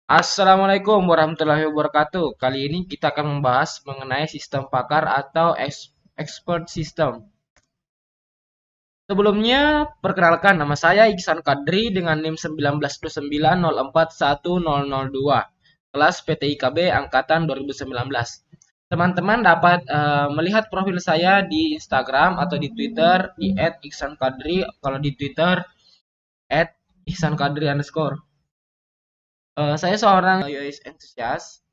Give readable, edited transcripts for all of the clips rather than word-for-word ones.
Assalamualaikum warahmatullahi wabarakatuh. Kali ini kita akan membahas mengenai sistem pakar atau expert system. Sebelumnya, perkenalkan nama saya Iksan Kadri dengan NIM 1929041002, kelas PTIKB angkatan 2019. Teman-teman dapat melihat profil saya di Instagram atau di Twitter di @iksankadri, kalau di Twitter @iksankadri_. Saya seorang UI enthusiast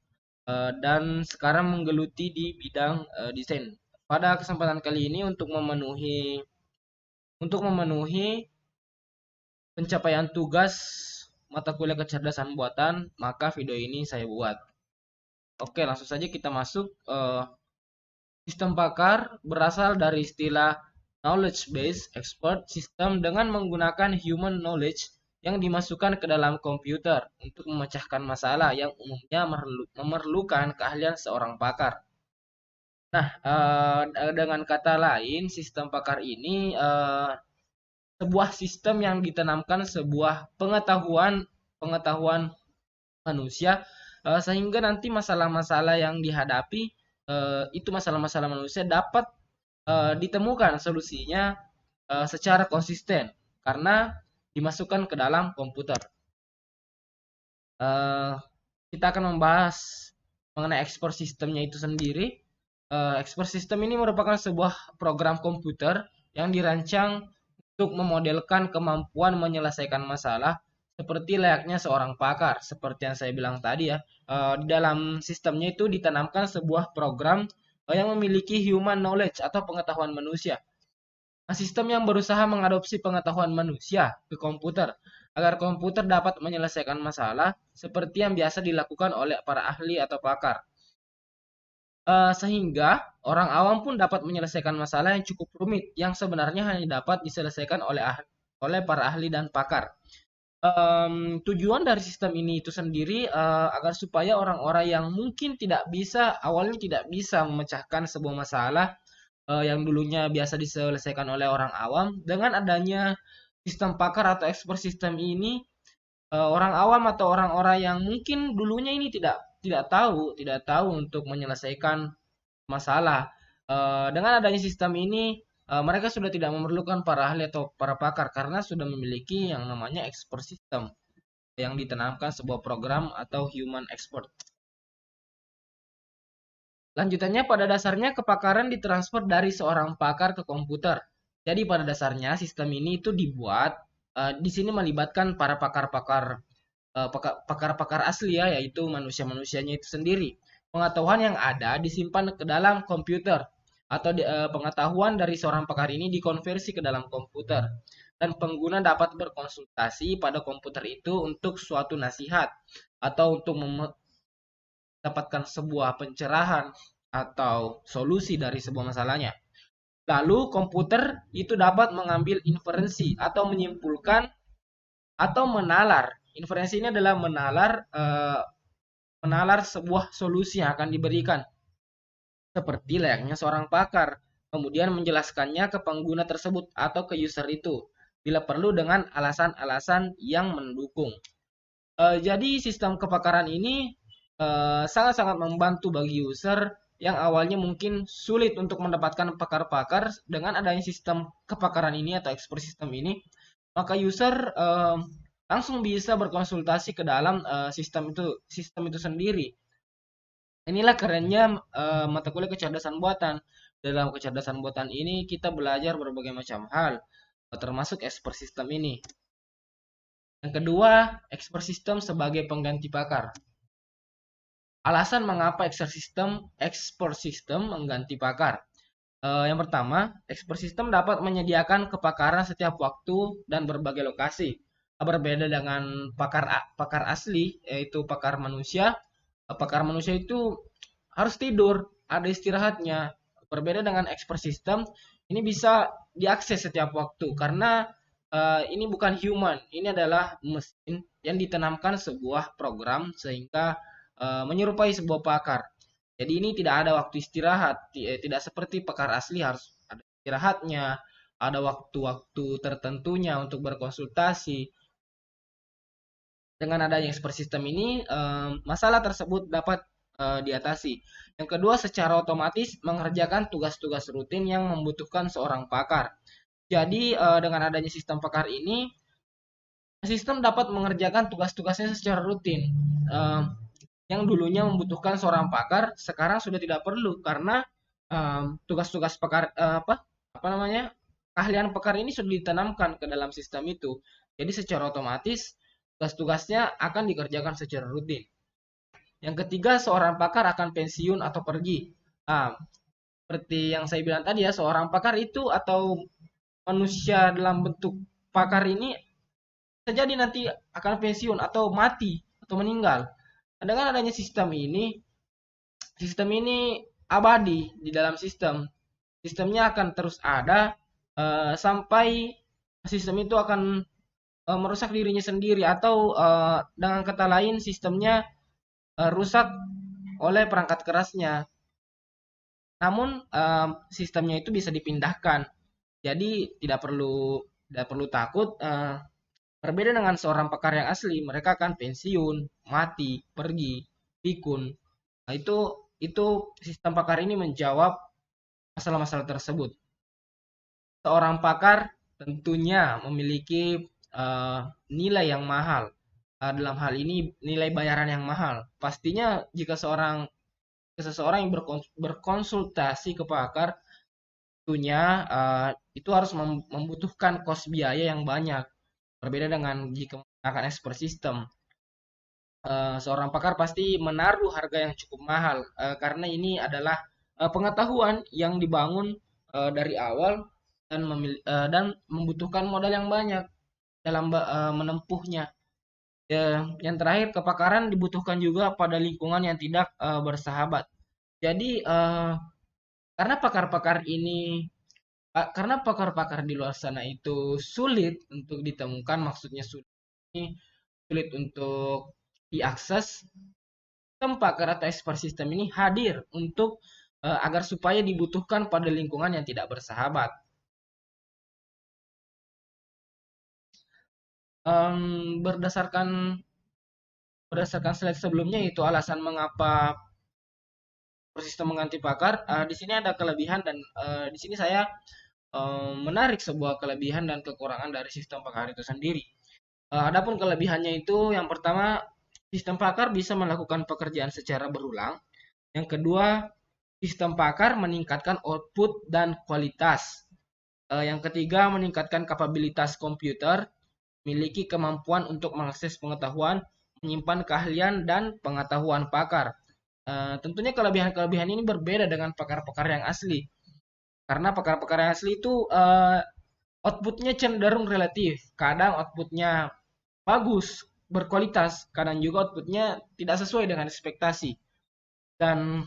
dan sekarang menggeluti di bidang desain. Pada kesempatan kali ini untuk memenuhi pencapaian tugas mata kuliah kecerdasan buatan, maka video ini saya buat. Oke, langsung saja kita masuk. Sistem pakar berasal dari istilah knowledge base expert system dengan menggunakan human knowledge yang dimasukkan ke dalam komputer untuk memecahkan masalah yang umumnya memerlukan keahlian seorang pakar. Nah, dengan kata lain, sistem pakar ini sebuah sistem yang ditanamkan sebuah pengetahuan pengetahuan manusia, sehingga nanti masalah-masalah yang dihadapi itu masalah-masalah manusia dapat ditemukan solusinya secara konsisten karena dimasukkan ke dalam komputer. Eh, kita akan membahas mengenai expert sistemnya itu sendiri. Expert system ini merupakan sebuah program komputer yang dirancang untuk memodelkan kemampuan menyelesaikan masalah seperti layaknya seorang pakar. Seperti yang saya bilang tadi ya, di dalam sistemnya itu ditanamkan sebuah program yang memiliki human knowledge atau pengetahuan manusia. Nah, sistem yang berusaha mengadopsi pengetahuan manusia ke komputer agar komputer dapat menyelesaikan masalah seperti yang biasa dilakukan oleh para ahli atau pakar. Sehingga orang awam pun dapat menyelesaikan masalah yang cukup rumit yang sebenarnya hanya dapat diselesaikan oleh para ahli dan pakar. Tujuan dari sistem ini itu sendiri agar supaya orang-orang yang mungkin awalnya tidak bisa memecahkan sebuah masalah yang dulunya biasa diselesaikan oleh orang awam, dengan adanya sistem pakar atau expert system ini, orang awam atau orang-orang yang mungkin dulunya ini tidak tahu untuk menyelesaikan masalah. Dengan adanya sistem ini, mereka sudah tidak memerlukan para ahli atau para pakar karena sudah memiliki yang namanya expert system yang ditanamkan sebuah program atau human expert. Lanjutannya, pada dasarnya kepakaran ditransfer dari seorang pakar ke komputer. Jadi pada dasarnya sistem ini itu dibuat di sini melibatkan para pakar-pakar asli ya, yaitu manusia-manusianya itu sendiri. Pengetahuan yang ada disimpan ke dalam komputer atau pengetahuan dari seorang pakar ini dikonversi ke dalam komputer dan pengguna dapat berkonsultasi pada komputer itu untuk suatu nasihat atau untuk mendapatkan sebuah pencerahan atau solusi dari sebuah masalahnya. Lalu komputer itu dapat mengambil inferensi atau menyimpulkan atau menalar. Inferensi ini adalah menalar sebuah solusi yang akan diberikan seperti layaknya seorang pakar, kemudian menjelaskannya ke pengguna tersebut atau ke user itu bila perlu dengan alasan-alasan yang mendukung. Jadi sistem kepakaran ini sangat-sangat membantu bagi user yang awalnya mungkin sulit untuk mendapatkan pakar-pakar. Dengan adanya sistem kepakaran ini atau expert system ini, maka user langsung bisa berkonsultasi ke dalam sistem itu sendiri. Inilah kerennya mata kuliah kecerdasan buatan. Dalam kecerdasan buatan ini kita belajar berbagai macam hal, termasuk expert system ini. Yang kedua, expert system sebagai pengganti pakar. Alasan mengapa expert system mengganti pakar. Yang pertama, expert system dapat menyediakan kepakaran setiap waktu dan berbagai lokasi. Berbeda dengan pakar asli, yaitu pakar manusia. Pakar manusia itu harus tidur, ada istirahatnya. Berbeda dengan expert system, ini bisa diakses setiap waktu karena ini bukan human, ini adalah mesin yang ditanamkan sebuah program sehingga menyerupai sebuah pakar. Jadi ini tidak ada waktu istirahat, tidak seperti pakar asli harus ada istirahatnya, ada waktu-waktu tertentunya untuk berkonsultasi. Dengan adanya expert system ini, masalah tersebut dapat diatasi. Yang kedua, secara otomatis mengerjakan tugas-tugas rutin yang membutuhkan seorang pakar. Jadi, dengan adanya sistem pakar ini, sistem dapat mengerjakan tugas-tugasnya secara rutin. Eh, yang dulunya membutuhkan seorang pakar, sekarang sudah tidak perlu karena tugas-tugas pakar apa namanya keahlian pakar ini sudah ditanamkan ke dalam sistem itu. Jadi secara otomatis tugas-tugasnya akan dikerjakan secara rutin. Yang ketiga, seorang pakar akan pensiun atau pergi. Ah, seperti yang saya bilang tadi ya, seorang pakar itu atau manusia dalam bentuk pakar ini terjadi nanti akan pensiun atau mati atau meninggal. Nah, dengan adanya sistem ini abadi di dalam sistem. Sistemnya akan terus ada sampai sistem itu akan merusak dirinya sendiri atau dengan kata lain sistemnya rusak oleh perangkat kerasnya. Namun sistemnya itu bisa dipindahkan. Jadi tidak perlu takut. Berbeda dengan seorang pakar yang asli, mereka akan pensiun, mati, pergi, pikun. Nah, itu sistem pakar ini menjawab masalah-masalah tersebut. Seorang pakar tentunya memiliki nilai yang mahal. Dalam hal ini nilai bayaran yang mahal. Pastinya jika seseorang yang berkonsultasi ke pakar, tentunya itu harus membutuhkan kos biaya yang banyak. Berbeda dengan jika menggunakan expert system. Seorang pakar pasti menaruh harga yang cukup mahal karena ini adalah pengetahuan yang dibangun dari awal dan membutuhkan modal yang banyak dalam menempuhnya. Yang terakhir, kepakaran dibutuhkan juga pada lingkungan yang tidak bersahabat. Jadi karena pakar-pakar di luar sana itu sulit untuk ditemukan, maksudnya sulit untuk diakses, sistem pakar atau expert system ini hadir untuk agar supaya dibutuhkan pada lingkungan yang tidak bersahabat. Berdasarkan slide sebelumnya, itu alasan mengapa sistem mengganti pakar. Di sini ada kelebihan dan di sini saya menarik sebuah kelebihan dan kekurangan dari sistem pakar itu sendiri. Adapun kelebihannya itu, yang pertama, sistem pakar bisa melakukan pekerjaan secara berulang. Yang kedua, sistem pakar meningkatkan output dan kualitas. Yang ketiga, meningkatkan kapabilitas komputer, memiliki kemampuan untuk mengakses pengetahuan, menyimpan keahlian dan pengetahuan pakar. Tentunya kelebihan-kelebihan ini berbeda dengan pakar-pakar yang asli. Karena pakar-pakar yang asli itu outputnya cenderung relatif. Kadang outputnya bagus, berkualitas, kadang juga outputnya tidak sesuai dengan ekspektasi. Dan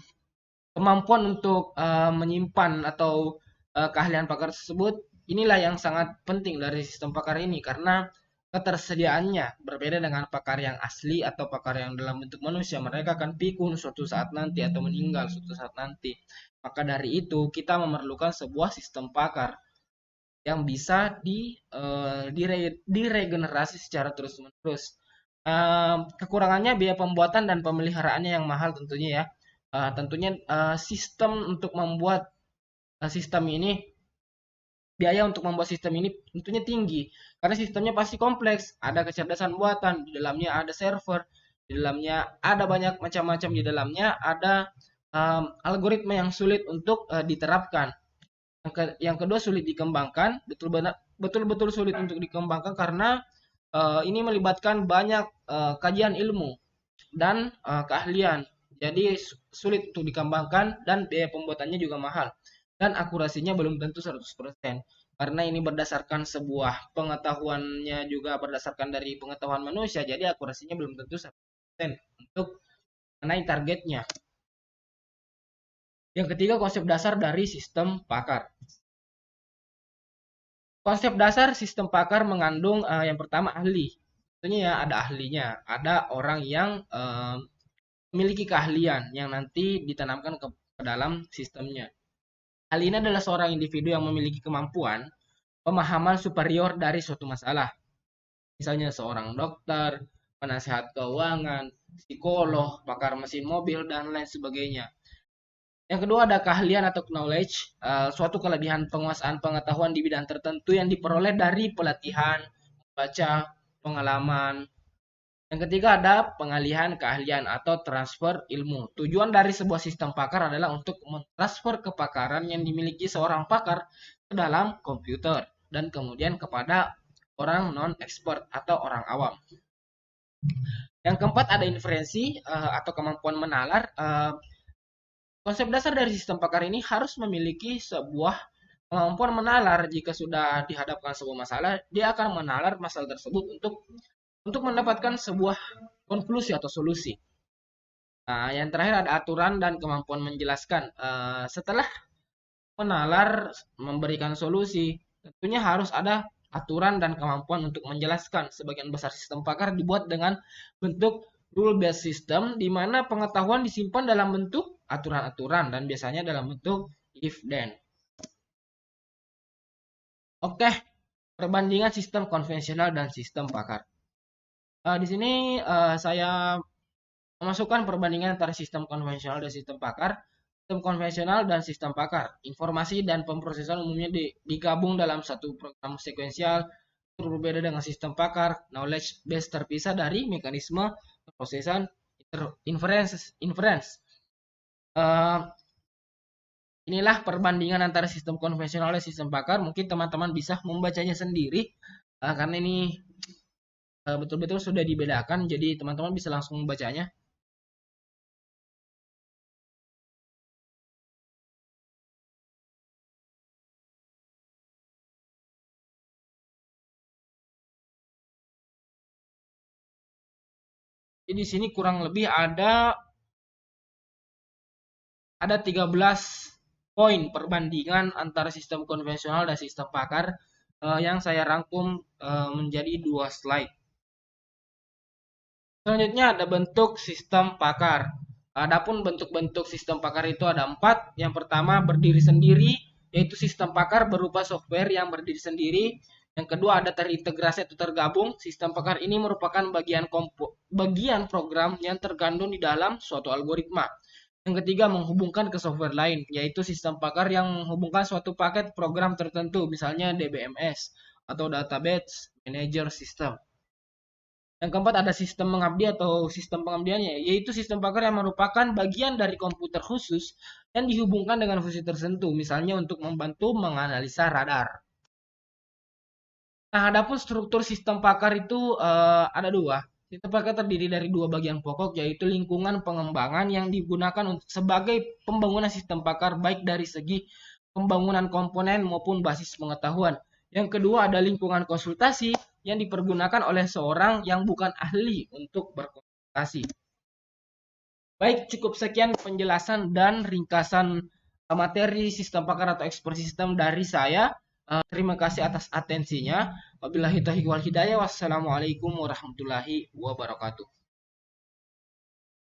kemampuan untuk menyimpan atau keahlian pakar tersebut, inilah yang sangat penting dari sistem pakar ini karena ketersediaannya berbeda dengan pakar yang asli atau pakar yang dalam bentuk manusia. Mereka akan pikun suatu saat nanti atau meninggal suatu saat nanti. Maka dari itu kita memerlukan sebuah sistem pakar yang bisa diregenerasi secara terus-menerus. Kekurangannya biaya pembuatan dan pemeliharaannya yang mahal tentunya ya. Tentunya sistem untuk membuat sistem ini, biaya untuk membuat sistem ini tentunya tinggi karena sistemnya pasti kompleks. Ada kecerdasan buatan, di dalamnya ada server, di dalamnya ada banyak macam-macam, di dalamnya ada algoritma yang sulit untuk diterapkan. Yang kedua, sulit dikembangkan, betul-betul sulit untuk dikembangkan karena ini melibatkan banyak kajian ilmu dan keahlian. Jadi sulit untuk dikembangkan dan biaya pembuatannya juga mahal. Dan akurasinya belum tentu 100%. Karena ini berdasarkan sebuah pengetahuannya juga berdasarkan dari pengetahuan manusia. Jadi akurasinya belum tentu 100% untuk mengenai targetnya. Yang ketiga, konsep dasar dari sistem pakar. Konsep dasar sistem pakar mengandung yang pertama ahli. Tentunya ya ada ahlinya, ada orang yang memiliki keahlian yang nanti ditanamkan ke dalam sistemnya. Ahli ini adalah seorang individu yang memiliki kemampuan pemahaman superior dari suatu masalah. Misalnya seorang dokter, penasehat keuangan, psikolog, pakar mesin mobil, dan lain sebagainya. Yang kedua ada keahlian atau knowledge, suatu kelebihan penguasaan pengetahuan di bidang tertentu yang diperoleh dari pelatihan, baca, pengalaman. Yang ketiga ada pengalihan keahlian atau transfer ilmu. Tujuan dari sebuah sistem pakar adalah untuk mentransfer kepakaran yang dimiliki seorang pakar ke dalam komputer dan kemudian kepada orang non-expert atau orang awam. Yang keempat ada inferensi atau kemampuan menalar. Konsep dasar dari sistem pakar ini harus memiliki sebuah kemampuan menalar. Jika sudah dihadapkan sebuah masalah, dia akan menalar masalah tersebut untuk mendapatkan sebuah konklusi atau solusi. Nah, yang terakhir ada aturan dan kemampuan menjelaskan. Setelah menalar, memberikan solusi, tentunya harus ada aturan dan kemampuan untuk menjelaskan. Sebagian besar sistem pakar dibuat dengan bentuk rule-based system, di mana pengetahuan disimpan dalam bentuk aturan-aturan dan biasanya dalam bentuk if-then. Oke, perbandingan sistem konvensional dan sistem pakar. Di sini saya memasukkan perbandingan antara sistem konvensional dan sistem pakar. Sistem konvensional dan sistem pakar. Informasi dan pemrosesan umumnya digabung dalam satu program sekuensial. Berbeda dengan sistem pakar, knowledge base terpisah dari mekanisme pemrosesan inference. Inilah perbandingan antara sistem konvensional dan sistem pakar. Mungkin teman-teman bisa membacanya sendiri karena ini betul-betul sudah dibedakan, jadi teman-teman bisa langsung membacanya. Jadi di sini kurang lebih ada 13 poin perbandingan antara sistem konvensional dan sistem pakar yang saya rangkum menjadi 2 slide. Selanjutnya ada bentuk sistem pakar. Adapun bentuk-bentuk sistem pakar itu ada 4. Yang pertama berdiri sendiri, yaitu sistem pakar berupa software yang berdiri sendiri. Yang kedua ada terintegrasi atau tergabung. Sistem pakar ini merupakan bagian program yang terkandung di dalam suatu algoritma. Yang ketiga menghubungkan ke software lain, yaitu sistem pakar yang menghubungkan suatu paket program tertentu, misalnya DBMS atau Database Manager System. Yang keempat ada sistem mengabdi atau sistem pengabdiannya, yaitu sistem pakar yang merupakan bagian dari komputer khusus yang dihubungkan dengan fungsi tertentu, misalnya untuk membantu menganalisa radar. Nah, adapun struktur sistem pakar itu ada 2. Sistem pakar terdiri dari 2 bagian pokok, yaitu lingkungan pengembangan yang digunakan sebagai pembangunan sistem pakar baik dari segi pembangunan komponen maupun basis pengetahuan. Yang kedua ada lingkungan konsultasi yang dipergunakan oleh seorang yang bukan ahli untuk berkonsultasi. Baik, cukup sekian penjelasan dan ringkasan materi sistem pakar atau expert system dari saya. Terima kasih atas atensinya. Wabillahi taufiq wal hidayah. Wassalamualaikum warahmatullahi wabarakatuh.